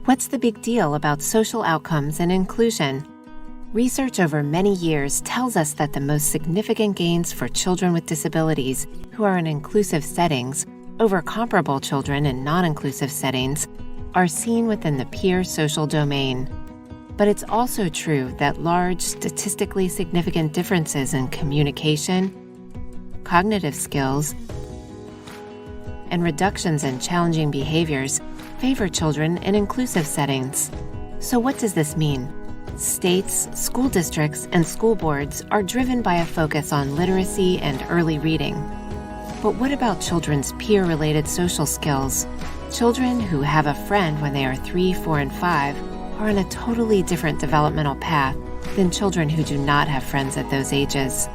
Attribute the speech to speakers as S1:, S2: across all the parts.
S1: What's the big deal about social outcomes and inclusion? Research over many years tells us that the most significant gains for children with disabilities who are in inclusive settings over comparable children in non-inclusive settings are seen within the peer social domain. But it's also true that large, statistically significant differences in communication, cognitive skills, and reductions in challenging behaviors favor children in inclusive settings. So what does this mean? States, school districts, and school boards are driven by a focus on literacy and early reading. But what about children's peer-related social skills? Children who have a friend when they are 3, 4, and 5 are on a totally different developmental path than children who do not have friends at those ages.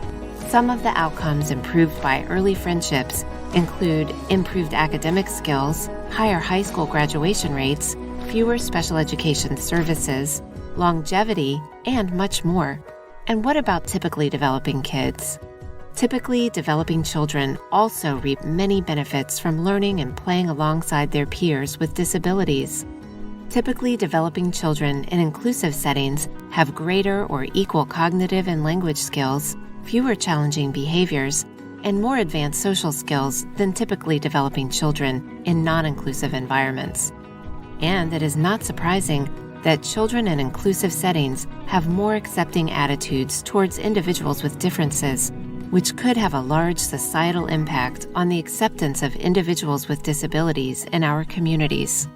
S1: Some of the outcomes improved by early friendships include improved academic skills, higher high school graduation rates, fewer special education services, longevity, and much more. And what about typically developing kids? Typically developing children also reap many benefits from learning and playing alongside their peers with disabilities. Typically developing children in inclusive settings have greater or equal cognitive and language skills, fewer challenging behaviors, and more advanced social skills than typically developing children in non-inclusive environments. And it is not surprising that children in inclusive settings have more accepting attitudes towards individuals with differences, which could have a large societal impact on the acceptance of individuals with disabilities in our communities.